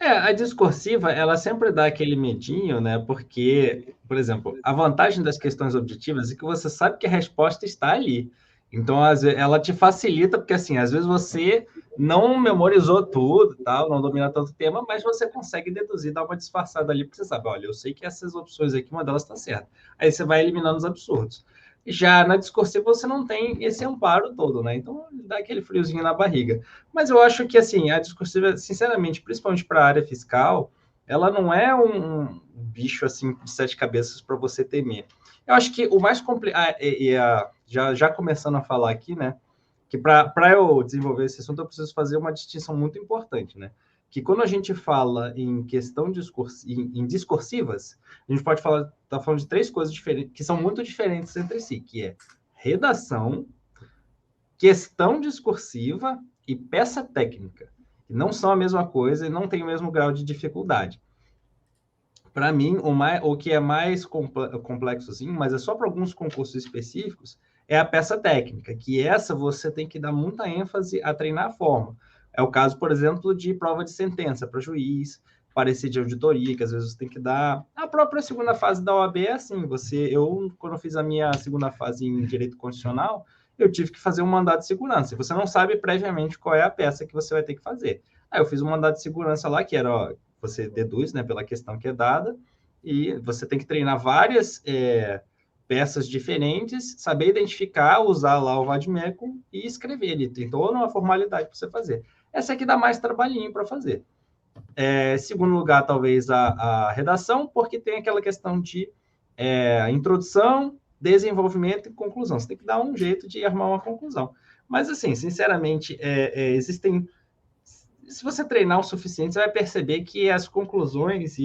A discursiva, ela sempre dá aquele medinho, né? Porque, por exemplo, a vantagem das questões objetivas é que você sabe que a resposta está ali. Então, ela te facilita, porque assim, às vezes você não memorizou tudo, tal, não domina tanto o tema, mas você consegue deduzir, dar uma disfarçada ali, porque você sabe, olha, eu sei que essas opções aqui, uma delas está certa. Aí você vai eliminando os absurdos. Já na discursiva você não tem esse amparo todo, né? Então dá aquele friozinho na barriga. Mas eu acho que, assim, a discursiva, sinceramente, principalmente para a área fiscal, ela não é um bicho, assim, de sete cabeças para você temer. Eu acho que o mais complicado, já começando a falar aqui, né, que para eu desenvolver esse assunto, eu preciso fazer uma distinção muito importante, né? Que quando a gente fala em questão em discursivas, a gente pode falar, tá falando de três coisas diferentes, que são muito diferentes entre si, que é redação, questão discursiva e peça técnica, que não são a mesma coisa e não têm o mesmo grau de dificuldade. Para mim, o que é mais complexo, sim, mas é só para alguns concursos específicos, é a peça técnica, que essa você tem que dar muita ênfase a treinar a forma. É o caso, por exemplo, de prova de sentença para juiz, parecer de auditoria, que às vezes você tem que dar. A própria segunda fase da OAB é assim. Quando eu fiz a minha segunda fase em direito constitucional, eu tive que fazer um mandado de segurança. Você não sabe previamente qual é a peça que você vai ter que fazer. Aí eu fiz um mandado de segurança lá, que era, ó, você deduz, né, pela questão que é dada, e você tem que treinar várias peças diferentes, saber identificar, usar lá o vademecum e escrever. Ele tem toda uma formalidade para você fazer. Essa aqui dá mais trabalhinho para fazer. Segundo lugar, talvez a redação, porque tem aquela questão de introdução, desenvolvimento e conclusão. Você tem que dar um jeito de armar uma conclusão. Mas, assim, sinceramente, existem se você treinar o suficiente, você vai perceber que as conclusões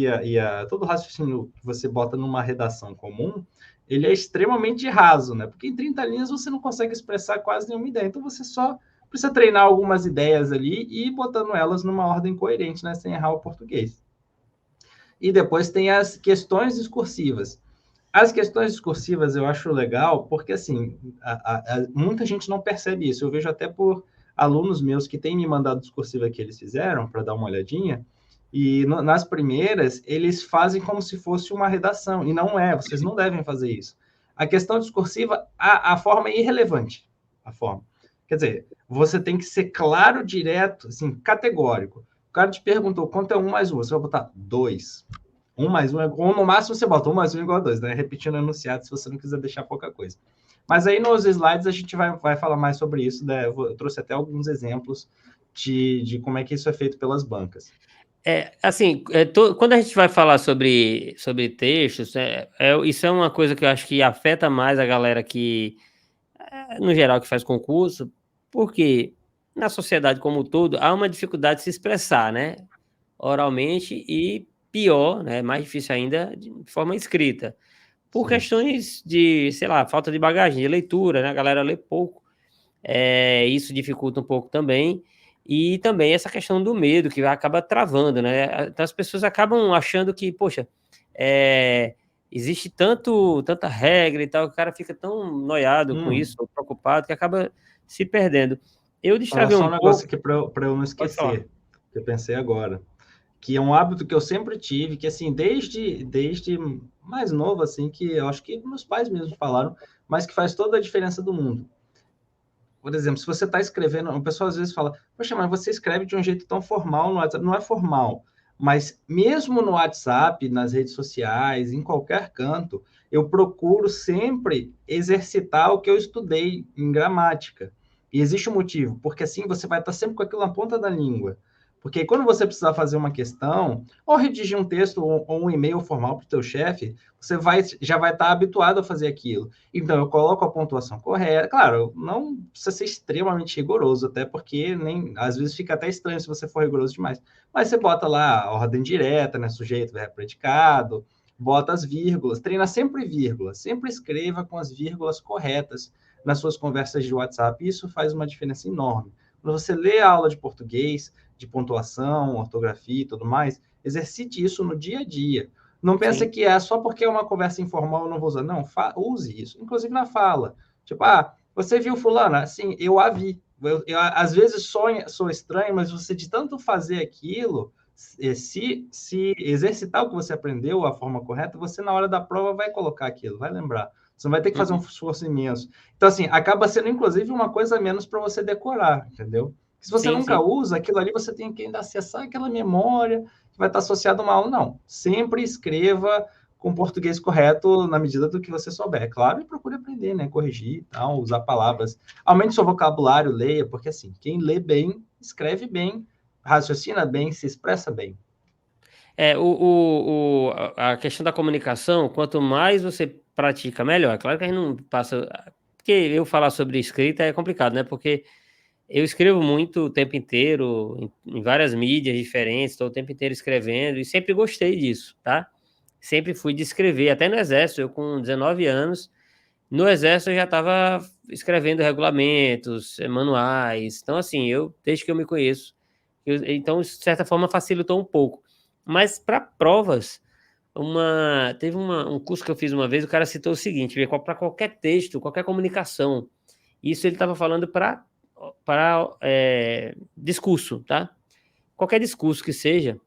todo o raciocínio que você bota numa redação comum, ele é extremamente raso, né? Porque em 30 linhas você não consegue expressar quase nenhuma ideia. Então você só precisa treinar algumas ideias ali e ir botando elas numa ordem coerente, né? Sem errar o português. E depois tem as questões discursivas. As questões discursivas eu acho legal porque, assim, muita gente não percebe isso. Eu vejo até por alunos meus que têm me mandado discursiva que eles fizeram para dar uma olhadinha, e nas primeiras eles fazem como se fosse uma redação, e não é, vocês não devem fazer isso. A questão discursiva, a forma é irrelevante, a forma. Quer dizer, você tem que ser claro, direto, assim, categórico. O cara te perguntou quanto é 1 mais 1, você vai botar 2. 1 mais 1 ou no máximo você bota 1 mais 1 igual a 2, né? Repetindo o enunciado se você não quiser deixar pouca coisa. Mas aí nos slides a gente vai falar mais sobre isso, né? Eu trouxe até alguns exemplos de como é que isso é feito pelas bancas. Assim, quando a gente vai falar sobre textos, isso é uma coisa que eu acho que afeta mais a galera que, no geral, que faz concurso, porque na sociedade como um todo há uma dificuldade de se expressar, né? Oralmente e pior, né? Mais difícil ainda, de forma escrita. Por Sim. questões de, sei lá, falta de bagagem, de leitura, né? A galera lê pouco. Isso dificulta um pouco também. E também essa questão do medo, que acaba travando, né? Então as pessoas acabam achando que, poxa, existe tanta regra e tal, que o cara fica tão noiado com isso, ou preocupado, que acaba se perdendo. Eu Falar destravei só um um negócio pouco. aqui para eu não Pode falar. esquecer, que eu pensei agora. Que é um hábito que eu sempre tive, que assim, desde mais novo, assim, que eu acho que meus pais mesmo falaram, mas que faz toda a diferença do mundo. Por exemplo, se você está escrevendo, o pessoal às vezes fala, poxa, mas você escreve de um jeito tão formal no WhatsApp. Não é formal, mas mesmo no WhatsApp, nas redes sociais, em qualquer canto, eu procuro sempre exercitar o que eu estudei em gramática. E existe um motivo, porque assim você vai estar sempre com aquilo na ponta da língua. Porque quando você precisar fazer uma questão, ou redigir um texto ou um e-mail formal para o teu chefe, já vai estar habituado a fazer aquilo. Então, eu coloco a pontuação correta. Claro, não precisa ser extremamente rigoroso, até porque nem às vezes fica até estranho se você for rigoroso demais. Mas você bota lá a ordem direta, né? Sujeito, verbo, predicado, bota as vírgulas, treina sempre vírgula, sempre escreva com as vírgulas corretas nas suas conversas de WhatsApp. Isso faz uma diferença enorme. Quando você lê a aula de português, de pontuação, ortografia e tudo mais, exercite isso no dia a dia. Não pensa Sim. que é só porque é uma conversa informal eu não vou usar. Não, use isso, inclusive na fala. Tipo, você viu fulano? Assim, eu a vi. Às vezes sou estranho, mas você de tanto fazer aquilo, se exercitar o que você aprendeu, a forma correta, você na hora da prova vai colocar aquilo, vai lembrar. Você não vai ter que fazer um esforço imenso. Então, assim, acaba sendo, inclusive, uma coisa a menos para você decorar, entendeu? Se você Sim, nunca sim. usa, aquilo ali você tem que ainda acessar aquela memória que vai estar associada a uma aula. Não. Sempre escreva com português correto na medida do que você souber. É claro, e procure aprender, né? Corrigir e tal, usar palavras. Aumente seu vocabulário, leia, porque assim, quem lê bem, escreve bem, raciocina bem, se expressa bem. A questão da comunicação, quanto mais você pratica, melhor. É claro que a gente não passa. Porque eu falar sobre escrita é complicado, né? Porque eu escrevo muito o tempo inteiro, em várias mídias diferentes, estou o tempo inteiro escrevendo e sempre gostei disso, tá? Sempre fui de escrever, até no Exército, eu com 19 anos, no Exército eu já estava escrevendo regulamentos, manuais, então assim, desde que eu me conheço, então de certa forma facilitou um pouco. Mas para provas, teve um curso que eu fiz uma vez, o cara citou o seguinte, para qualquer texto, qualquer comunicação, isso ele estava falando para discurso, tá? Qualquer discurso que seja,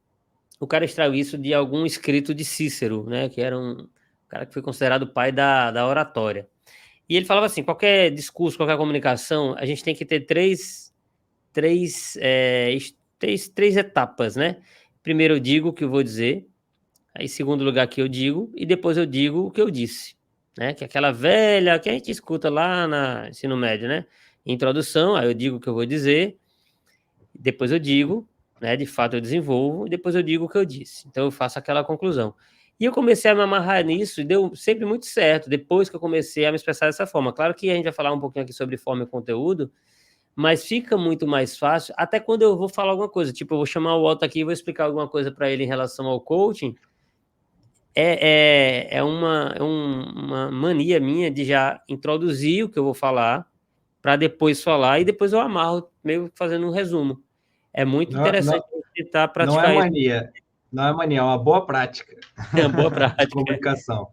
o cara extraiu isso de algum escrito de Cícero, né? Que era um cara que foi considerado o pai da oratória. E ele falava assim: qualquer discurso, qualquer comunicação, a gente tem que ter três etapas, né? Primeiro eu digo o que eu vou dizer, aí em segundo lugar que eu digo, e depois eu digo o que eu disse, né? Que é aquela velha que a gente escuta lá na ensino médio, né? Introdução, aí eu digo o que eu vou dizer, depois eu digo, né? De fato eu desenvolvo, e depois eu digo o que eu disse. Então eu faço aquela conclusão. E eu comecei a me amarrar nisso e deu sempre muito certo, depois que eu comecei a me expressar dessa forma. Claro que a gente vai falar um pouquinho aqui sobre forma e conteúdo, mas fica muito mais fácil, até quando eu vou falar alguma coisa, tipo, eu vou chamar o Otto aqui e vou explicar alguma coisa para ele em relação ao coaching, uma mania minha de já introduzir o que eu vou falar, para depois falar, e depois eu amarro, meio que fazendo um resumo. É muito Não, interessante não, tentar não é praticar isso, mania. Não é mania, é uma boa prática é uma boa de prática. comunicação.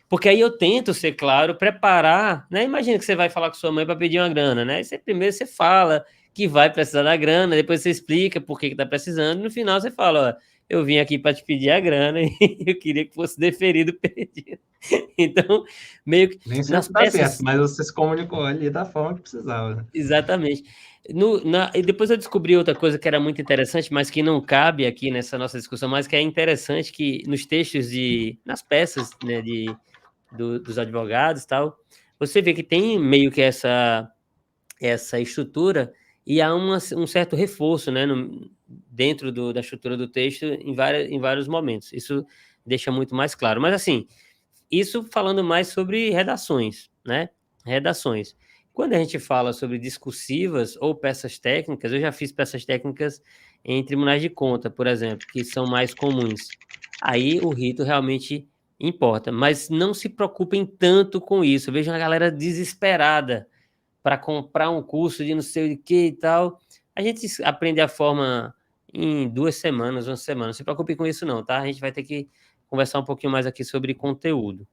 Porque aí eu tento ser claro, preparar, né? Imagina que você vai falar com sua mãe para pedir uma grana, né? Primeiro você fala que vai precisar da grana, depois você explica por que está precisando, e no final você fala, ó, eu vim aqui para te pedir a grana e eu queria que fosse deferido o pedido. Então, meio que Nem nas sempre dá certo, peças, mas você se comunicou ali da forma que precisava. Né? exatamente. E depois eu descobri outra coisa que era muito interessante, mas que não cabe aqui nessa nossa discussão, mas que é interessante que nos textos nas peças, né, dos advogados e tal, você vê que tem meio que essa estrutura e há um certo reforço, né, dentro da estrutura do texto em vários momentos. Isso deixa muito mais claro. Mas, assim, isso falando mais sobre redações, né? Redações. Quando a gente fala sobre discursivas ou peças técnicas, eu já fiz peças técnicas em tribunais de conta, por exemplo, que são mais comuns. Aí o rito realmente importa, mas não se preocupem tanto com isso. Eu vejo uma galera desesperada para comprar um curso de não sei o que e tal. A gente aprende a forma em 2 semanas, uma semana. Não se preocupe com isso não, tá? A gente vai ter que conversar um pouquinho mais aqui sobre conteúdo.